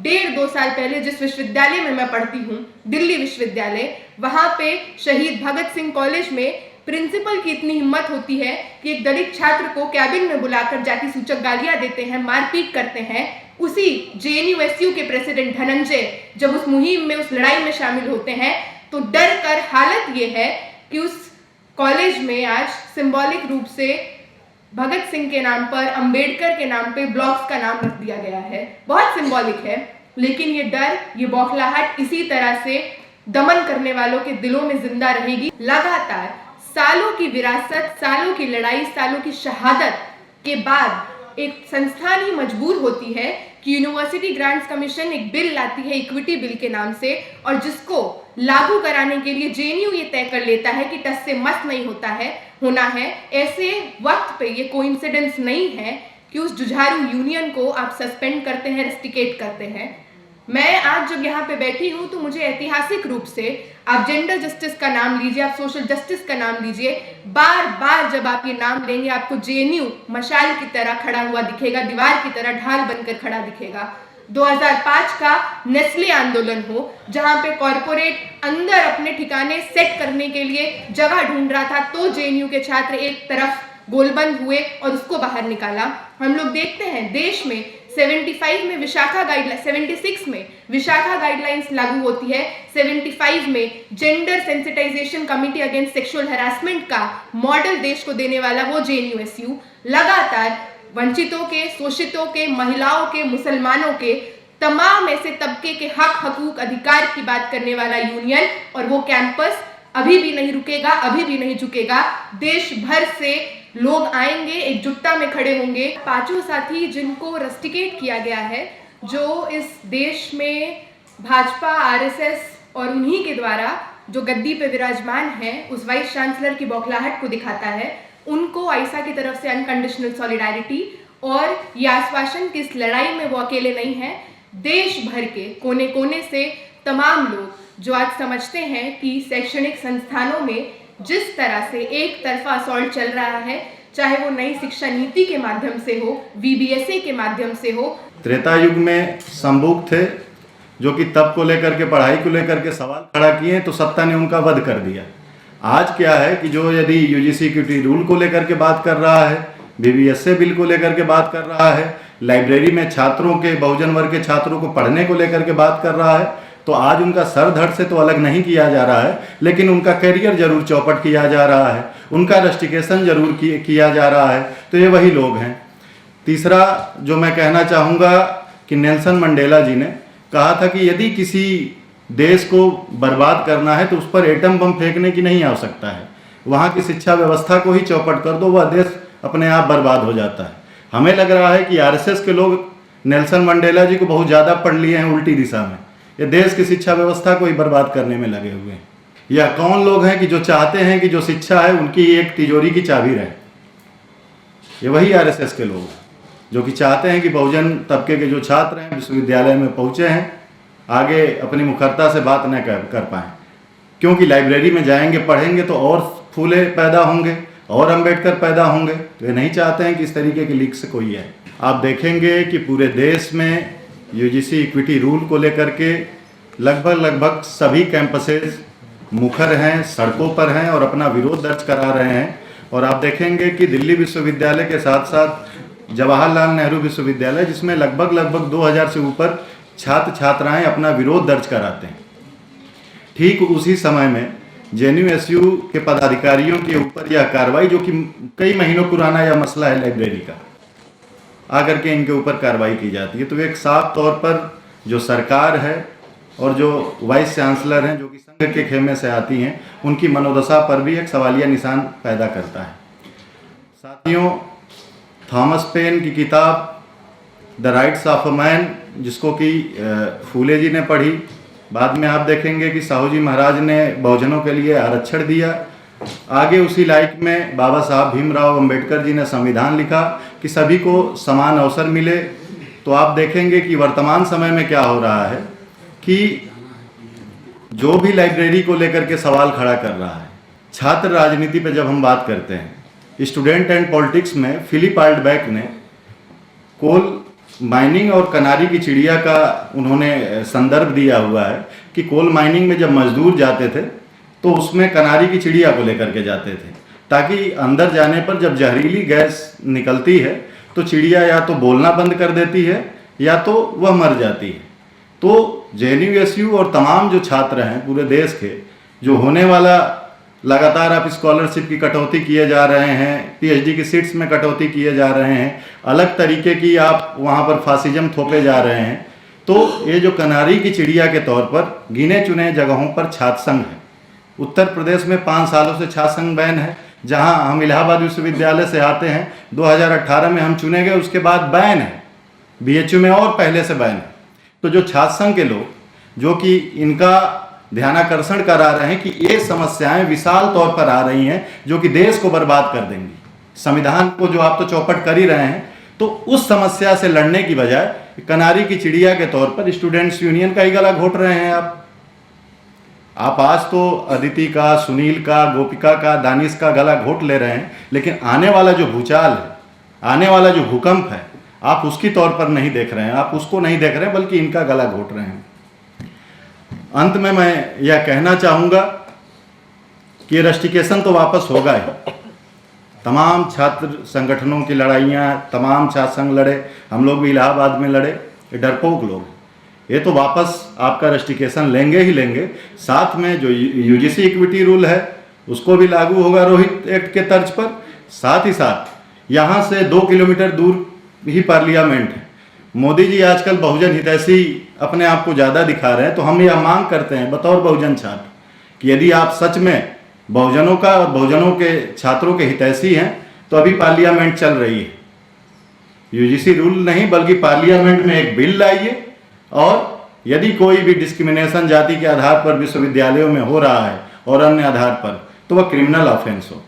1.5-2 साल पहले जिस विश्वविद्यालय में मैं पढ़ती हूँ, दिल्ली विश्वविद्यालय, वहाँ पे शहीद भगत सिंह कॉलेज में प्रिंसिपल की इतनी हिम्मत होती है कि एक दलित छात्र को कैबिन में बुलाकर जाति सूचक गालियां देते हैं, मारपीट करते हैं। उसी JNU-SU के प्रेसिडेंट धनंजय जब उस मुहिम में, उस लड़ाई में शामिल होते हैं, तो डर कर हालत ये है कि उस कॉलेज में आज सिंबॉलिक रूप से भगत सिंह के नाम पर, अंबेडकर के नाम पे ब्लॉक्स का नाम रख दिया गया है। बहुत सिंबॉलिक है, लेकिन ये डर, ये बौखलाहट इसी तरह से दमन करने वालों के दिलों में जिंदा रहेगी। लगातार सालों की विरासत, सालों की लड़ाई, सालों की शहादत के बाद एक संस्थान ही मजबूर होती है कि यूनिवर्सिटी ग्रांट्स कमीशन एक बिल लाती है इक्विटी बिल के नाम से, और जिसको लागू कराने के लिए JNU ये तय कर लेता है कि टस से मस नहीं होना है। ऐसे वक्त पे ये कोइंसिडेंस नहीं है कि उस जुझारू यूनियन को आप सस्पेंड करते हैं, रेस्टिकेट करते हैं। मैं आज जब यहाँ पे बैठी हूँ तो मुझे ऐतिहासिक रूप से, आप जेंडर जस्टिस का नाम लीजिए, आप सोशल जस्टिस का नाम लीजिए, बार बार जब आप ये नाम लेंगे आपको JNU मशाल की तरह खड़ा हुआ दिखेगा, दीवार की तरह ढाल बनकर खड़ा दिखेगा। 2005 का नेस्ले आंदोलन हो, जहां पे कॉरपोरेट अंदर अपने ठिकाने सेट करने के लिए जगह ढूंढ रहा था, तो JNU के छात्र एक तरफ गोलबंद हुए और उसको बाहर निकाला। हम लोग देखते हैं देश में 76 में विशाखा गाइडलाइंस लागू होती है। 75 में gender sensitization committee against sexual harassment का मॉडल देश को देने वाला वो JNU-SU। लगातार वंचितों के, शोषितों के, महिलाओं के, मुसलमानों के, तमाम ऐसे तबके के हक, हकूक, अधिकार की बात करने वाला यूनियन, और वो कैंपस अभी भी नहीं रुकेगा, अभी भी नहीं झुकेगा। देश भर से लोग आएंगे, एकजुटता में खड़े होंगे। पांचों साथी जिनको रस्टिकेट किया गया है, जो इस देश में भाजपा, RSS और उन्हीं के द्वारा जो गद्दी पे विराजमान है, उस वाइस चांसलर की बौखलाहट को दिखाता है। उनको आइसा की तरफ से अनकंडीशनल सॉलिडारिटी और ये आश्वासन कि इस लड़ाई में वो अकेले नहीं है। देश भर के कोने कोने से तमाम लोग जो आज समझते हैं कि शैक्षणिक संस्थानों में जिस तरह से एक तरफा असॉल्ट चल रहा है, चाहे वो नई शिक्षा नीति के माध्यम से हो, VBSA के माध्यम से हो। त्रेता युग में संबुक थे जो कि तप को लेकर के, पढ़ाई को लेकर के सवाल खड़ा किए, तो सत्ता ने उनका वध कर दिया। आज क्या है कि जो यदि UGC इक्विटी रूल को लेकर के बात कर रहा है, VBSA बिल को लेकर के बात कर रहा है, लाइब्रेरी में छात्रों के, बहुजन वर्ग के छात्रों को पढ़ने को लेकर के बात कर रहा है, तो आज उनका सर धड़ से तो अलग नहीं किया जा रहा है, लेकिन उनका करियर जरूर चौपट किया जा रहा है, उनका रस्टिकेशन जरूर किया जा रहा है। तो ये वही लोग हैं। तीसरा जो मैं कहना चाहूँगा कि नेल्सन मंडेला जी ने कहा था कि यदि किसी देश को बर्बाद करना है तो उस पर एटम बम फेंकने की नहीं आवश्यकता है, वहाँ की शिक्षा व्यवस्था को ही चौपट कर दो, वह देश अपने आप बर्बाद हो जाता है। हमें लग रहा है कि RSS के लोग नेल्सन मंडेला जी को बहुत ज़्यादा पढ़ लिए हैं उल्टी दिशा में, ये देश की शिक्षा व्यवस्था को ही बर्बाद करने में लगे हुए हैं। या कौन लोग हैं कि जो चाहते हैं कि जो शिक्षा है उनकी एक तिजोरी की चाबी रहे? ये वही RSS के लोग हैं जो कि चाहते हैं कि बहुजन तबके के जो छात्र हैं, विश्वविद्यालय में पहुँचे हैं, आगे अपनी मुखरता से बात न कर पाएँ, क्योंकि लाइब्रेरी में जाएंगे, पढ़ेंगे तो और फूले पैदा होंगे और अंबेडकर पैदा होंगे। तो ये नहीं चाहते हैं कि इस तरीके की लीक से कोई है। आप देखेंगे कि पूरे देश में UGC इक्विटी रूल को लेकर के लगभग सभी कैंपसेस मुखर हैं, सड़कों पर हैं और अपना विरोध दर्ज करा रहे हैं। और आप देखेंगे कि दिल्ली विश्वविद्यालय के साथ साथ जवाहरलाल नेहरू विश्वविद्यालय, जिसमें लगभग 2000 से ऊपर छात्र छात्राएं अपना विरोध दर्ज कराते हैं, ठीक उसी समय में JNU-SU के पदाधिकारियों के ऊपर यह कार्रवाई, जो कि कई महीनों पुराना यह मसला है लाइब्रेरी का, आकर के इनके ऊपर कार्रवाई की जाती है। तो एक साफ तौर पर जो सरकार है और जो वाइस चांसलर हैं, जो कि संघ के खेमे से आती हैं, उनकी मनोदशा पर भी एक सवालिया निशान पैदा करता है। साथियों, थॉमस पेन की किताब the rights of a man, जिसको कि फूले जी ने पढ़ी, बाद में आप देखेंगे कि साहू जी महाराज ने बहुजनों के लिए आरक्षण दिया, आगे उसी लाइक में बाबा साहब भीमराव अंबेडकर जी ने संविधान लिखा कि सभी को समान अवसर मिले। तो आप देखेंगे कि वर्तमान समय में क्या हो रहा है कि जो भी लाइब्रेरी को लेकर के सवाल खड़ा कर रहा है, छात्र राजनीति पे जब हम बात करते हैं, स्टूडेंट एंड पॉलिटिक्स में फिलिप आल्डबैक ने कोल माइनिंग और कनारी की चिड़िया का उन्होंने संदर्भ दिया हुआ है कि कोल माइनिंग में जब मजदूर जाते थे तो उसमें कनारी की चिड़िया को लेकर के जाते थे, ताकि अंदर जाने पर जब जहरीली गैस निकलती है तो चिड़िया या तो बोलना बंद कर देती है या तो वह मर जाती है। तो JNU और तमाम जो छात्र हैं पूरे देश के, जो होने वाला लगातार आप स्कॉलरशिप की कटौती किए जा रहे हैं, PhD की सीट्स में कटौती किए जा रहे हैं, अलग तरीके की आप वहाँ पर फासिज्म थोपे जा रहे हैं, तो ये जो कनारी की चिड़िया के तौर पर गिने चुने जगहों पर छात्र संघ है। उत्तर प्रदेश में 5 सालों से छात्र संघ बैन है, जहाँ हम इलाहाबाद विश्वविद्यालय से आते हैं, 2018 में हम चुने गए, उसके बाद बैन है। BHU में और पहले से बैन है। तो जो छात्र संघ के लोग जो कि इनका ध्यानाकर्षण करा रहे हैं कि ये समस्याएं विशाल तौर पर आ रही हैं जो कि देश को बर्बाद कर देंगी, संविधान को जो आप तो चौपट कर ही रहे हैं, तो उस समस्या से लड़ने की बजाय कनारी की चिड़िया के तौर पर स्टूडेंट्स यूनियन का ही गला घोट रहे हैं आप आज तो अदिति का, सुनील का, गोपिका का, दानिश का गला घोट ले रहे हैं, लेकिन आने वाला जो भूचाल है, आने वाला जो भूकंप है, आप उसकी तौर पर नहीं देख रहे हैं, आप उसको नहीं देख रहे हैं, बल्कि इनका गला घोट रहे हैं। अंत में मैं यह कहना चाहूँगा कि रस्टिकेशन तो वापस होगा ही। तमाम छात्र संगठनों की लड़ाइयाँ, तमाम छात्र संघ लड़े, हम लोग भी इलाहाबाद में लड़े, ये डरपोक लोग हैं। ये तो वापस आपका रस्टिकेशन लेंगे ही लेंगे। साथ में जो UGC इक्विटी रूल है उसको भी लागू होगा रोहित एक्ट के तर्ज पर। साथ ही साथ यहाँ से 2 किलोमीटर दूर ही पार्लियामेंट है। मोदी जी आजकल बहुजन हितैषी अपने आप को ज़्यादा दिखा रहे हैं, तो हम यह मांग करते हैं बतौर बहुजन छात्र कि यदि आप सच में बहुजनों का और बहुजनों के छात्रों के हितैषी हैं तो अभी पार्लियामेंट चल रही है, UGC रूल नहीं बल्कि पार्लियामेंट में एक बिल लाइए, और यदि कोई भी डिस्क्रिमिनेशन जाति के आधार पर विश्वविद्यालयों में हो रहा है और अन्य आधार पर, तो वह क्रिमिनल ऑफेंस हो।